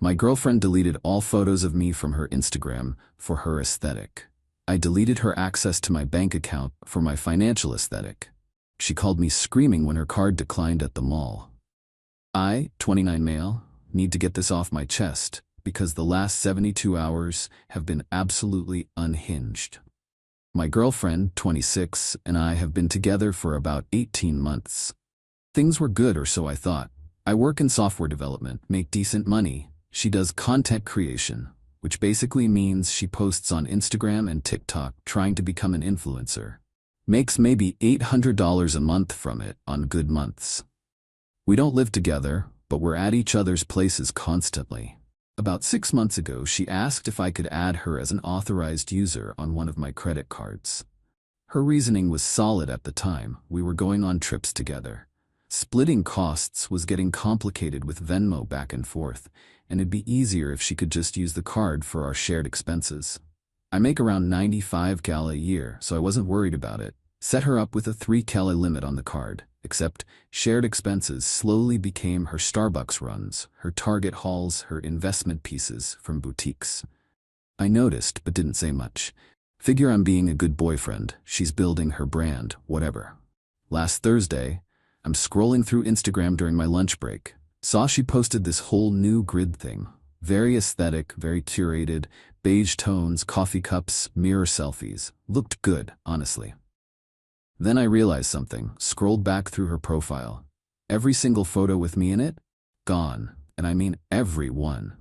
My girlfriend deleted all photos of me from her Instagram for her aesthetic. I deleted her access to my bank account for my financial aesthetic. She called me screaming when her card declined at the mall. I, 29 male, need to get this off my chest because the last 72 hours have been absolutely unhinged. My girlfriend, 26, and I have been together for about 18 months. Things were good, or so I thought. I work in software development, make decent money. She does content creation, which basically means she posts on Instagram and TikTok trying to become an influencer. Makes maybe $800 a month from it on good months. We don't live together, but we're at each other's places constantly. About 6 months ago, she asked if I could add her as an authorized user on one of my credit cards. Her reasoning was solid at the time. We were going on trips together. Splitting costs was getting complicated with Venmo back and forth, and it'd be easier if she could just use the card for our shared expenses. I make around 95K a year, so I wasn't worried about it. Set her up with a 3K limit on the card, except shared expenses slowly became her Starbucks runs, her Target hauls, her investment pieces from boutiques. I noticed, but didn't say much. Figure I'm being a good boyfriend, she's building her brand, whatever. Last Thursday, I'm scrolling through Instagram during my lunch break. Saw she posted this whole new grid thing. Very aesthetic, very curated, beige tones, coffee cups, mirror selfies. Looked good, honestly. Then I realized something, scrolled back through her profile. Every single photo with me in it? Gone. And I mean every one.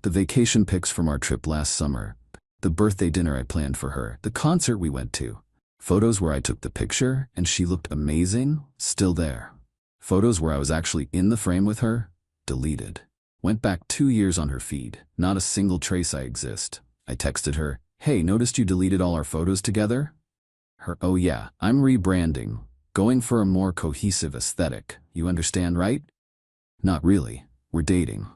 The vacation pics from our trip last summer, the birthday dinner I planned for her, the concert we went to. Photos where I took the picture and she looked amazing, still there. Photos where I was actually in the frame with her, deleted. Went back 2 years on her feed, not a single trace I exist. I texted her, "Hey, noticed you deleted all our photos together?" Her, "Oh yeah, I'm rebranding, going for a more cohesive aesthetic, you understand, right?" Not really, we're dating.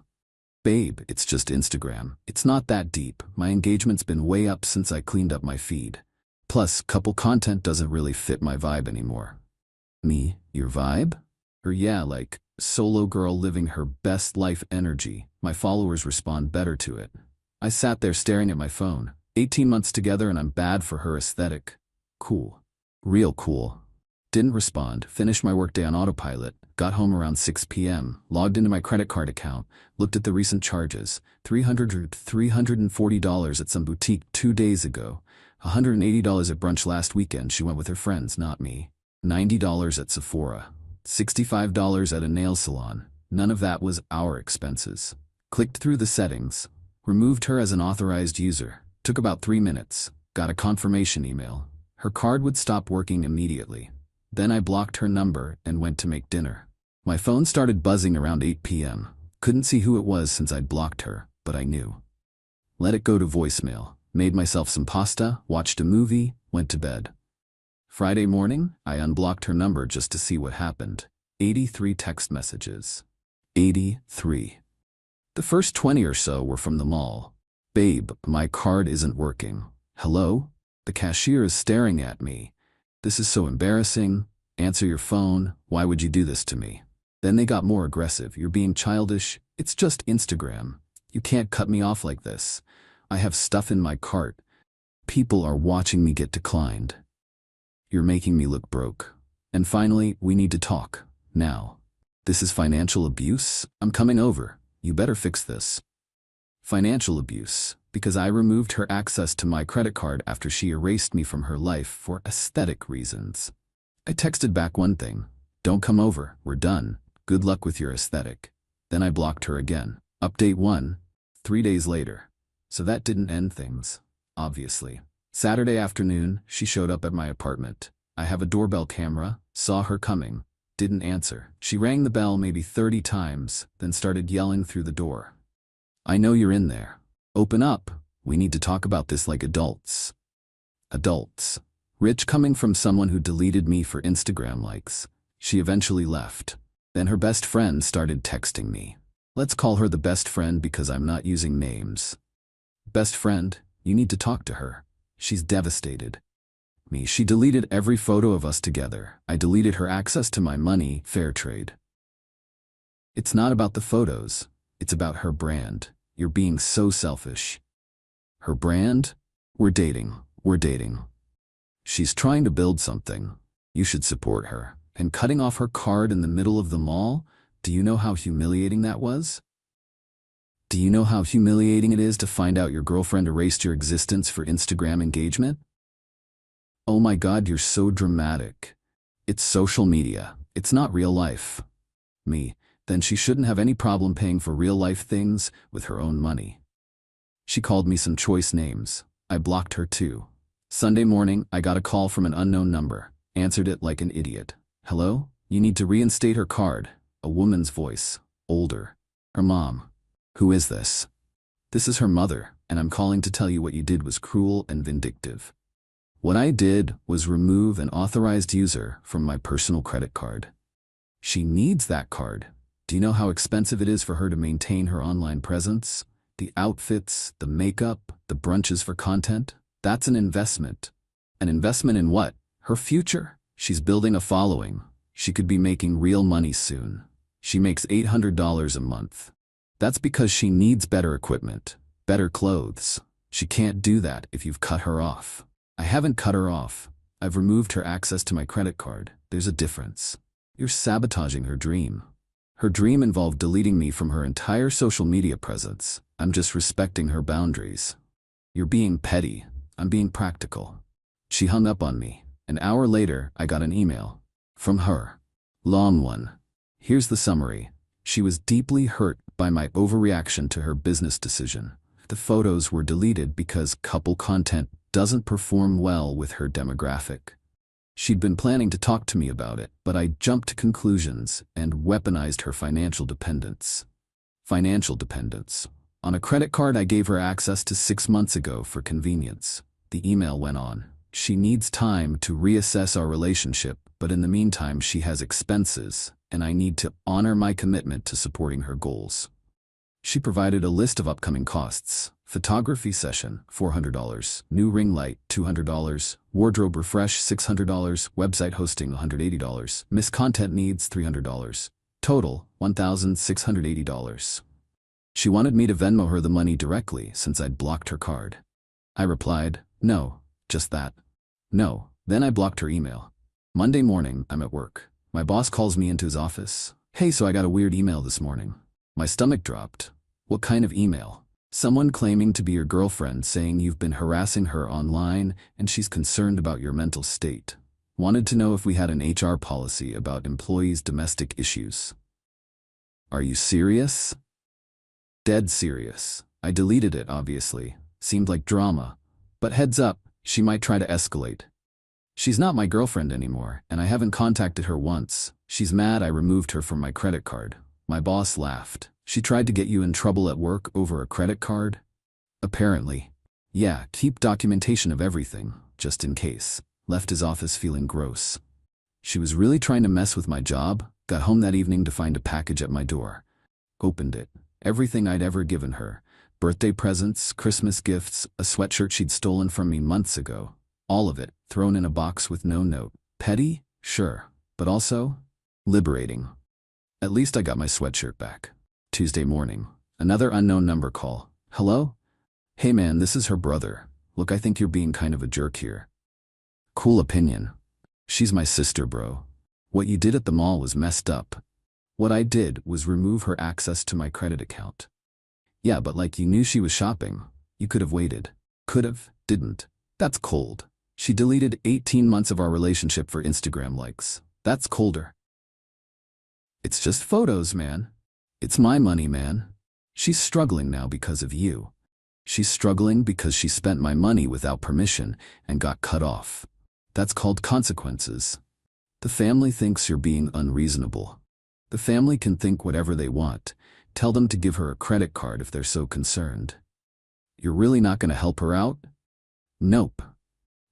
Babe, it's just Instagram. It's not that deep. My engagement's been way up since I cleaned up my feed. Plus, couple content doesn't really fit my vibe anymore. Me, your vibe? Or yeah, like, solo girl living her best life energy. My followers respond better to it. I sat there staring at my phone. 18 months together and I'm bad for her aesthetic. Cool. Real cool. Didn't respond, finished my workday on autopilot, got home around 6 p.m., logged into my credit card account, looked at the recent charges, $340 at some boutique 2 days ago, $180 at brunch last weekend, she went with her friends, not me, $90 at Sephora, $65 at a nail salon, none of that was our expenses. Clicked through the settings, removed her as an authorized user, took about 3 minutes, got a confirmation email. Her card would stop working immediately. Then I blocked her number and went to make dinner. My phone started buzzing around 8 p.m. Couldn't see who it was since I'd blocked her, but I knew. Let it go to voicemail, made myself some pasta, watched a movie, went to bed. Friday morning, I unblocked her number just to see what happened. 83 text messages. 83. The first 20 or so were from the mall. "Babe, my card isn't working." "Hello? The cashier is staring at me. This is so embarrassing. Answer your phone. Why would you do this to me?" Then they got more aggressive. "You're being childish. It's just Instagram. You can't cut me off like this. I have stuff in my cart. People are watching me get declined. You're making me look broke. And finally, we need to talk. Now. This is financial abuse. I'm coming over. You better fix this." Financial abuse, because I removed her access to my credit card after she erased me from her life for aesthetic reasons. I texted back one thing. "Don't come over. We're done. Good luck with your aesthetic." Then I blocked her again. Update 1. 3 days later. So that didn't end things, obviously. Saturday afternoon, she showed up at my apartment. I have a doorbell camera, saw her coming, didn't answer. She rang the bell maybe 30 times, then started yelling through the door. "I know you're in there. Open up. We need to talk about this like adults." Adults. Rich coming from someone who deleted me for Instagram likes. She eventually left. Then her best friend started texting me. Let's call her the best friend because I'm not using names. "Best friend, you need to talk to her. She's devastated." Me, she deleted every photo of us together. I deleted her access to my money, fair trade. It's not about the photos. It's about her brand. You're being so selfish. Her brand? We're dating. We're dating. She's trying to build something. You should support her. And cutting off her card in the middle of the mall? Do you know how humiliating that was? Do you know how humiliating it is to find out your girlfriend erased your existence for Instagram engagement? Oh my God, you're so dramatic. It's social media. It's not real life. Me, then she shouldn't have any problem paying for real life things with her own money. She called me some choice names. I blocked her too. Sunday morning, I got a call from an unknown number. Answered it like an idiot. Hello? You need to reinstate her card. A woman's voice. Older. Her mom. Who is this? This is her mother, and I'm calling to tell you what you did was cruel and vindictive. What I did was remove an authorized user from my personal credit card. She needs that card. Do you know how expensive it is for her to maintain her online presence? The outfits, the makeup, the brunches for content? That's an investment. An investment in what? Her future? She's building a following. She could be making real money soon. She makes $800 a month. That's because she needs better equipment, better clothes. She can't do that if you've cut her off. I haven't cut her off. I've removed her access to my credit card. There's a difference. You're sabotaging her dream. Her dream involved deleting me from her entire social media presence. I'm just respecting her boundaries. You're being petty. I'm being practical. She hung up on me. An hour later, I got an email. From her. Long one. Here's the summary. She was deeply hurt by my overreaction to her business decision. The photos were deleted because couple content doesn't perform well with her demographic. She'd been planning to talk to me about it, but I jumped to conclusions and weaponized her financial dependence. Financial dependence. On a credit card I gave her access to 6 months ago for convenience. The email went on. She needs time to reassess our relationship, but in the meantime she has expenses, and I need to honor my commitment to supporting her goals. She provided a list of upcoming costs. Photography session, $400. New ring light, $200. Wardrobe refresh, $600. Website hosting, $180. Miss content needs, $300. Total, $1,680. She wanted me to Venmo her the money directly since I'd blocked her card. I replied, no, just that. No. Then I blocked her email. Monday morning, I'm at work. My boss calls me into his office. Hey, so I got a weird email this morning. My stomach dropped. What kind of email? Someone claiming to be your girlfriend saying you've been harassing her online and she's concerned about your mental state. Wanted to know if we had an HR policy about employees' domestic issues. Are you serious? Dead serious. I deleted it, obviously. Seemed like drama. But heads up, she might try to escalate. She's not my girlfriend anymore, and I haven't contacted her once. She's mad I removed her from my credit card. My boss laughed. She tried to get you in trouble at work over a credit card? Apparently. Yeah, keep documentation of everything, just in case. Left his office feeling gross. She was really trying to mess with my job. Got home that evening to find a package at my door. Opened it. Everything I'd ever given her. Birthday presents, Christmas gifts, a sweatshirt she'd stolen from me months ago. All of it, thrown in a box with no note. Petty? Sure. But also, liberating. At least I got my sweatshirt back. Tuesday morning. Another unknown number call. Hello? Hey man, this is her brother. Look, I think you're being kind of a jerk here. Cool opinion. She's my sister, bro. What you did at the mall was messed up. What I did was remove her access to my credit account. Yeah, but like you knew she was shopping. You could have waited. Could've, didn't. That's cold. She deleted 18 months of our relationship for Instagram likes. That's colder. It's just photos, man. It's my money, man. She's struggling now because of you. She's struggling because she spent my money without permission and got cut off. That's called consequences. The family thinks you're being unreasonable. The family can think whatever they want. Tell them to give her a credit card if they're so concerned. You're really not going to help her out? Nope.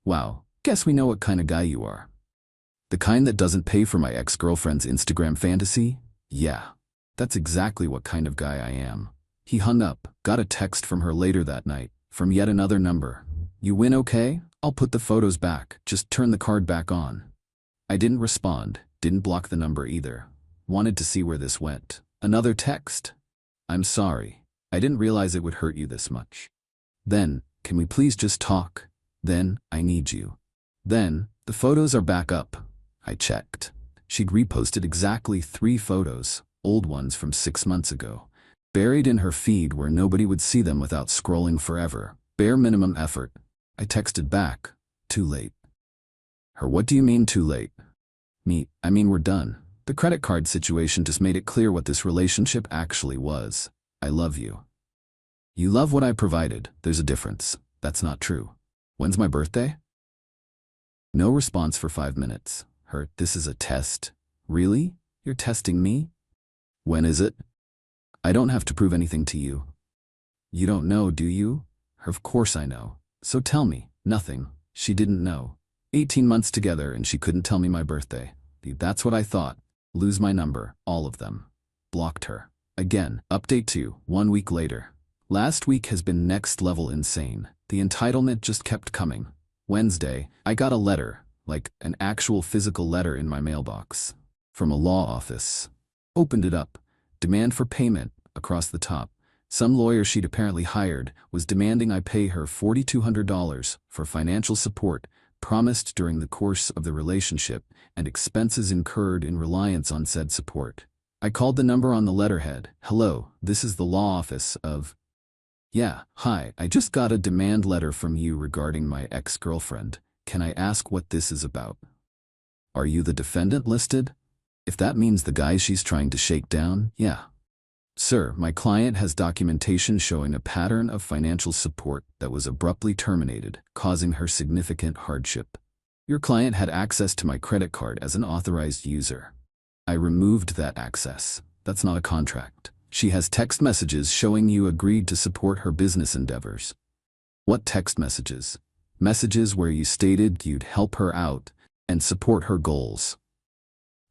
Wow, guess we know what kind of guy you are. The kind that doesn't pay for my ex-girlfriend's Instagram fantasy? Yeah, that's exactly what kind of guy I am. He hung up, got a text from her later that night, from yet another number. You win okay? I'll put the photos back, just turn the card back on. I didn't respond, didn't block the number either. Wanted to see where this went. Another text. I'm sorry. I didn't realize it would hurt you this much. Then, can we please just talk? Then, I need you. Then, the photos are back up. I checked. She'd reposted exactly 3 photos, old ones from 6 months ago, buried in her feed where nobody would see them without scrolling forever. Bare minimum effort. I texted back, too late. Her, what do you mean too late? I mean we're done. The credit card situation just made it clear what this relationship actually was. I love you. You love what I provided. There's a difference. That's not true. When's my birthday? No response for 5 minutes. Her, this is a test. Really? You're testing me? When is it? I don't have to prove anything to you. You don't know, do you? Her, of course I know. So tell me. Nothing. She didn't know. 18 months together and she couldn't tell me my birthday. That's what I thought. Lose my number. All of them. Blocked her. Again. Update 2. 1 week later. Last week has been next level insane. The entitlement just kept coming. Wednesday, I got a letter, like an actual physical letter in my mailbox, from a law office. Opened it up. Demand for payment, across the top. Some lawyer she'd apparently hired was demanding I pay her $4,200 for financial support promised during the course of the relationship and expenses incurred in reliance on said support. I called the number on the letterhead. Hello, this is the law office of... Yeah, hi, I just got a demand letter from you regarding my ex-girlfriend. Can I ask what this is about? Are you the defendant listed? If that means the guy she's trying to shake down, yeah. Sir, my client has documentation showing a pattern of financial support that was abruptly terminated, causing her significant hardship. Your client had access to my credit card as an authorized user. I removed that access. That's not a contract. She has text messages showing you agreed to support her business endeavors. What text messages? Messages where you stated you'd help her out and support her goals.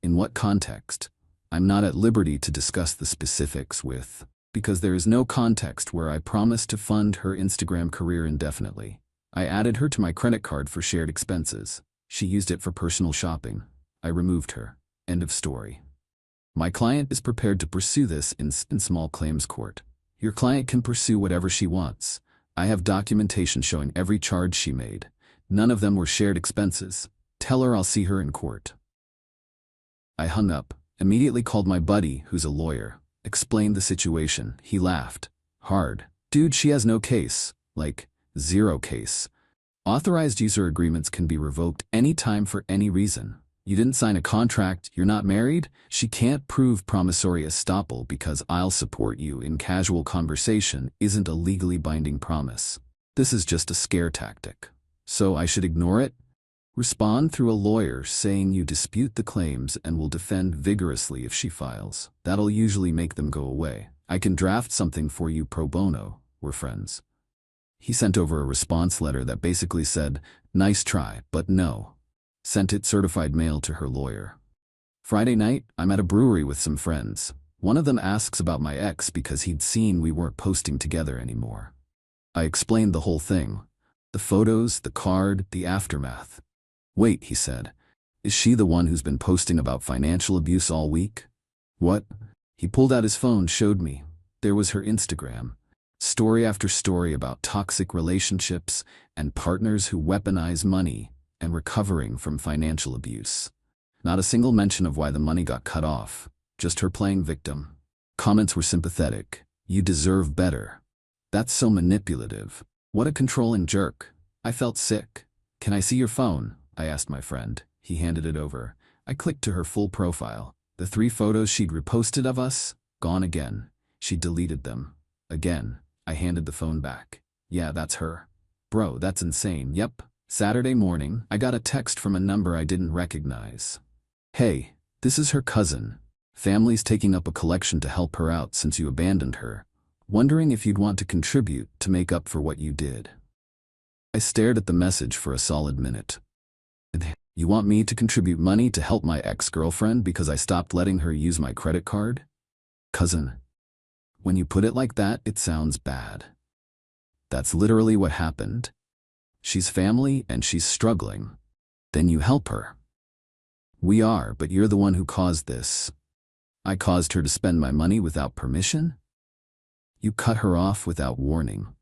In what context? I'm not at liberty to discuss the specifics because there is no context where I promised to fund her Instagram career indefinitely. I added her to my credit card for shared expenses. She used it for personal shopping. I removed her. End of story. My client is prepared to pursue this in small claims court. Your client can pursue whatever she wants. I have documentation showing every charge she made. None of them were shared expenses. Tell her I'll see her in court. I hung up, immediately called my buddy, who's a lawyer, explained the situation. He laughed. Hard. Dude, she has no case. Like, zero case. Authorized user agreements can be revoked anytime for any reason. You didn't sign a contract, you're not married, she can't prove promissory estoppel because I'll support you in casual conversation isn't a legally binding promise. This is just a scare tactic. So I should ignore it? Respond through a lawyer saying you dispute the claims and will defend vigorously if she files. That'll usually make them go away. I can draft something for you pro bono. We're friends. He sent over a response letter that basically said, nice try, but no. Sent it certified mail to her lawyer. Friday night, I'm at a brewery with some friends. One of them asks about my ex because he'd seen we weren't posting together anymore. I explained the whole thing. The photos, the card, the aftermath. Wait, he said. Is she the one who's been posting about financial abuse all week? What? He pulled out his phone, showed me. There was her Instagram. Story after story about toxic relationships and partners who weaponize money and recovering from financial abuse. Not a single mention of why the money got cut off, just her playing victim. Comments were sympathetic. You deserve better. That's so manipulative. What a controlling jerk. I felt sick. Can I see your phone? I asked my friend. He handed it over. I clicked to her full profile. The 3 photos she'd reposted of us, gone again. She deleted them. Again. I handed the phone back. Yeah, that's her. Bro, that's insane. Yep. Saturday morning, I got a text from a number I didn't recognize. Hey, this is her cousin. Family's taking up a collection to help her out since you abandoned her. Wondering if you'd want to contribute to make up for what you did. I stared at the message for a solid minute. You want me to contribute money to help my ex-girlfriend because I stopped letting her use my credit card? Cousin. When you put it like that, it sounds bad. That's literally what happened. She's family and she's struggling. Then you help her. We are, but you're the one who caused this. I caused her to spend my money without permission? You cut her off without warning.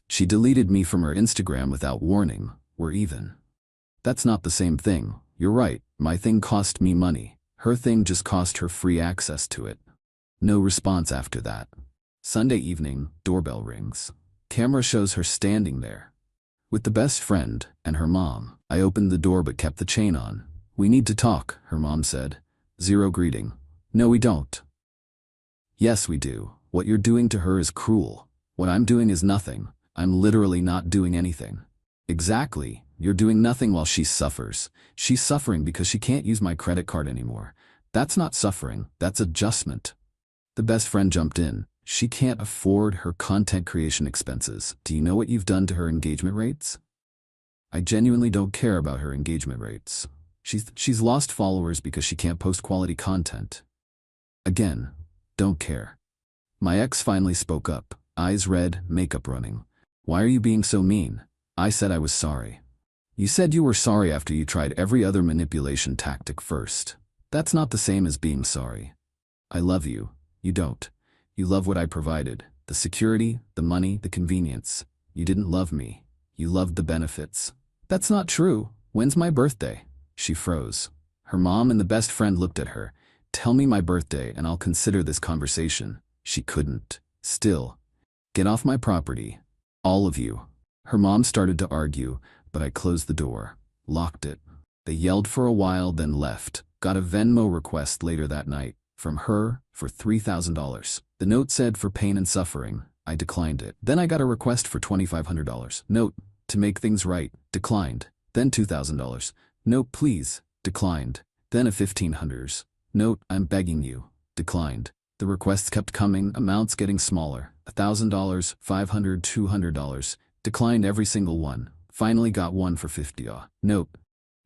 She deleted me from her Instagram without warning. We're even. That's not the same thing. You're right, my thing cost me money. Her thing just cost her free access to it. No response after that. Sunday evening, doorbell rings. Camera shows her standing there with the best friend and her mom. I opened the door but kept the chain on. We need to talk, her mom said. Zero greeting. No, we don't. Yes, we do. What you're doing to her is cruel. What I'm doing is nothing. I'm literally not doing anything. Exactly. You're doing nothing while she suffers. She's suffering because she can't use my credit card anymore. That's not suffering. That's adjustment. The best friend jumped in. She can't afford her content creation expenses. Do you know what you've done to her engagement rates? I genuinely don't care about her engagement rates. She's lost followers because she can't post quality content. Again, don't care. My ex finally spoke up, eyes red, makeup running. Why are you being so mean? I said I was sorry. You said you were sorry after you tried every other manipulation tactic first. That's not the same as being sorry. I love you. You don't. You love what I provided. The security, the money, the convenience. You didn't love me. You loved the benefits. That's not true. When's my birthday? She froze. Her mom and the best friend looked at her. Tell me my birthday and I'll consider this conversation. She couldn't. Still. Get off my property. All of you. Her mom started to argue, but I closed the door, locked it. They yelled for a while, then left. Got a Venmo request later that night, from her, for $3,000. The note said for pain and suffering. I declined it. Then I got a request for $2,500. Note, to make things right. Declined. Then $2,000. Note, please. Declined. Then a $1,500. Note, I'm begging you. Declined. The requests kept coming, amounts getting smaller. $1,000, $500, $200. Declined every single one. Finally got one for $50. Note,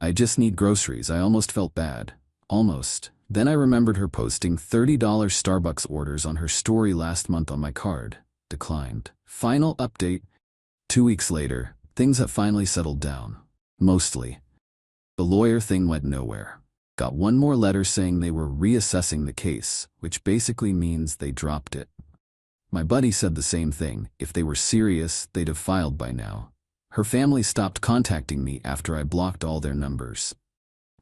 I just need groceries. I almost felt bad. Almost. Then I remembered her posting $30 Starbucks orders on her story last month on my card. Declined. Final update. 2 weeks later, things have finally settled down. Mostly. The lawyer thing went nowhere. Got one more letter saying they were reassessing the case, which basically means they dropped it. My buddy said the same thing. If they were serious, they'd have filed by now. Her family stopped contacting me after I blocked all their numbers.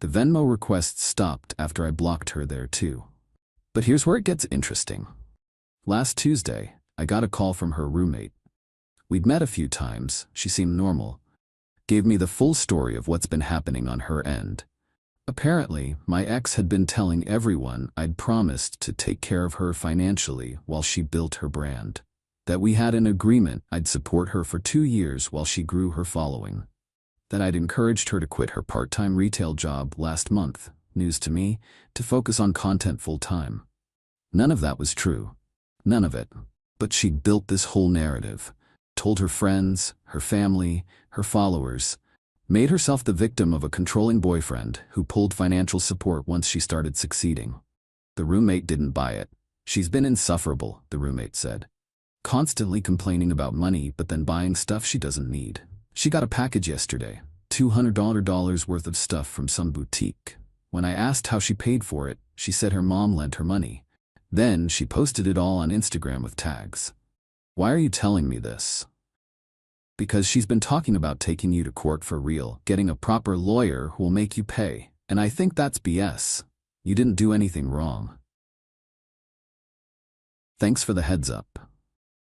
The Venmo requests stopped after I blocked her there too. But here's where it gets interesting. Last Tuesday, I got a call from her roommate. We'd met a few times, she seemed normal. Gave me the full story of what's been happening on her end. Apparently, my ex had been telling everyone I'd promised to take care of her financially while she built her brand. That we had an agreement I'd support her for 2 years while she grew her following. That I'd encouraged her to quit her part-time retail job last month, news to me, to focus on content full-time. None of that was true. None of it. But she'd built this whole narrative. Told her friends, her family, her followers. Made herself the victim of a controlling boyfriend who pulled financial support once she started succeeding. The roommate didn't buy it. She's been insufferable, the roommate said. Constantly complaining about money but then buying stuff she doesn't need. She got a package yesterday, $200 worth of stuff from some boutique. When I asked how she paid for it, she said her mom lent her money. Then she posted it all on Instagram with tags. Why are you telling me this? Because she's been talking about taking you to court for real, getting a proper lawyer who will make you pay, and I think that's BS. You didn't do anything wrong. Thanks for the heads up.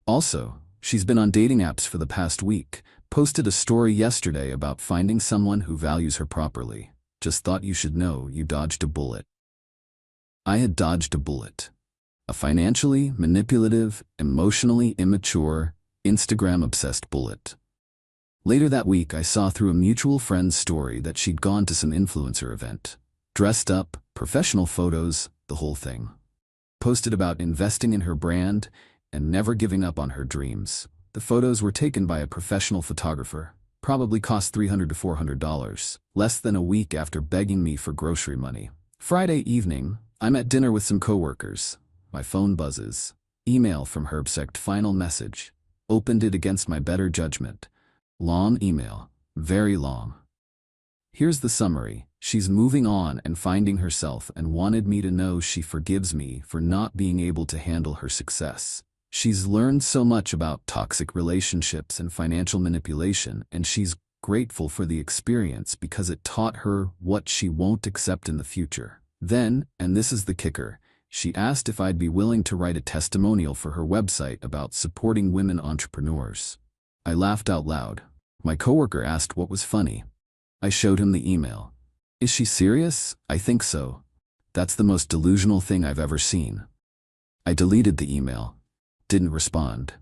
Also, she's been on dating apps for the past week, posted a story yesterday about finding someone who values her properly. Just thought you should know you dodged a bullet. I had dodged a bullet. A financially manipulative, emotionally immature, Instagram-obsessed bullet. Later that week, I saw through a mutual friend's story that she'd gone to some influencer event. Dressed up, professional photos, the whole thing. Posted about investing in her brand and never giving up on her dreams. The photos were taken by a professional photographer. Probably cost $300 to $400, less than a week after begging me for grocery money. Friday evening, I'm at dinner with some coworkers. My phone buzzes. Email from Herbsect, final message. Opened it against my better judgment. Long email. Very long. Here's the summary. She's moving on and finding herself and wanted me to know she forgives me for not being able to handle her success. She's learned so much about toxic relationships and financial manipulation, and she's grateful for the experience because it taught her what she won't accept in the future. Then, and this is the kicker, she asked if I'd be willing to write a testimonial for her website about supporting women entrepreneurs. I laughed out loud. My coworker asked what was funny. I showed him the email. Is she serious? I think so. That's the most delusional thing I've ever seen. I deleted the email. Didn't respond.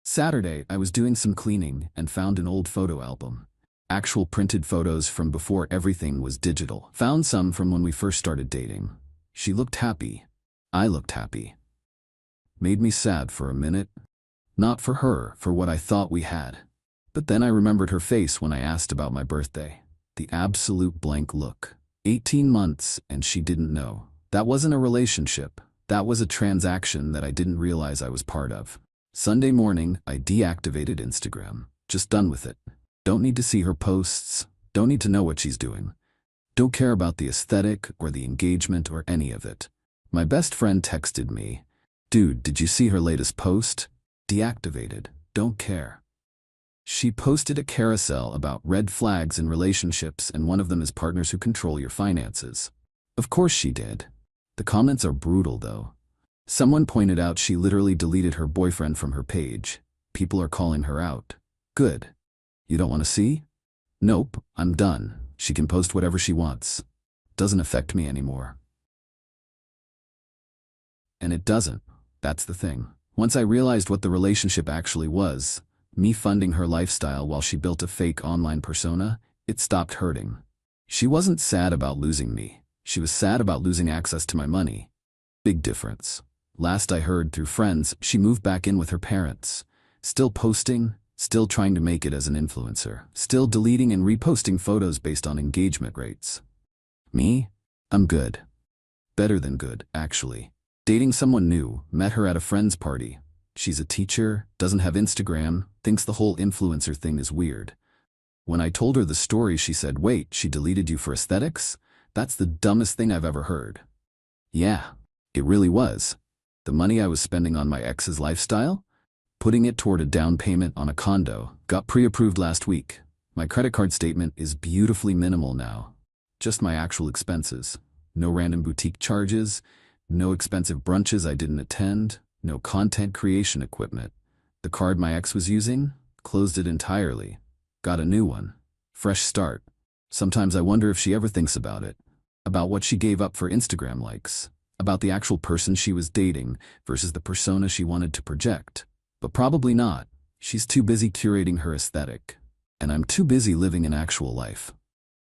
Saturday, I was doing some cleaning and found an old photo album. Actual printed photos from before everything was digital. Found some from when we first started dating. She looked happy. I looked happy. Made me sad for a minute. Not for her, for what I thought we had. But then I remembered her face when I asked about my birthday. The absolute blank look. 18 months and she didn't know. That wasn't a relationship. That was a transaction that I didn't realize I was part of. Sunday morning, I deactivated Instagram. Just done with it. Don't need to see her posts. Don't need to know what she's doing. Don't care about the aesthetic or the engagement or any of it. My best friend texted me, "Dude, did you see her latest post? Deactivated. Don't care." She posted a carousel about red flags in relationships, and one of them is partners who control your finances. Of course she did. The comments are brutal though. Someone pointed out she literally deleted her boyfriend from her page. People are calling her out. Good. You don't want to see? Nope, I'm done. She can post whatever she wants. Doesn't affect me anymore. And it doesn't. That's the thing. Once I realized what the relationship actually was, me funding her lifestyle while she built a fake online persona, it stopped hurting. She wasn't sad about losing me. She was sad about losing access to my money. Big difference. Last I heard through friends, she moved back in with her parents. Still posting, still trying to make it as an influencer. Still deleting and reposting photos based on engagement rates. Me? I'm good. Better than good, actually. Dating someone new, met her at a friend's party. She's a teacher, doesn't have Instagram, thinks the whole influencer thing is weird. When I told her the story, she said, "Wait, she deleted you for aesthetics? That's the dumbest thing I've ever heard." Yeah, it really was. The money I was spending on my ex's lifestyle? Putting it toward a down payment on a condo, got pre-approved last week. My credit card statement is beautifully minimal now. Just my actual expenses. No random boutique charges, no expensive brunches I didn't attend, no content creation equipment. The card my ex was using? Closed it entirely. Got a new one. Fresh start. Sometimes I wonder if she ever thinks about it. About what she gave up for Instagram likes. About the actual person she was dating versus the persona she wanted to project. But probably not. She's too busy curating her aesthetic. And I'm too busy living an actual life.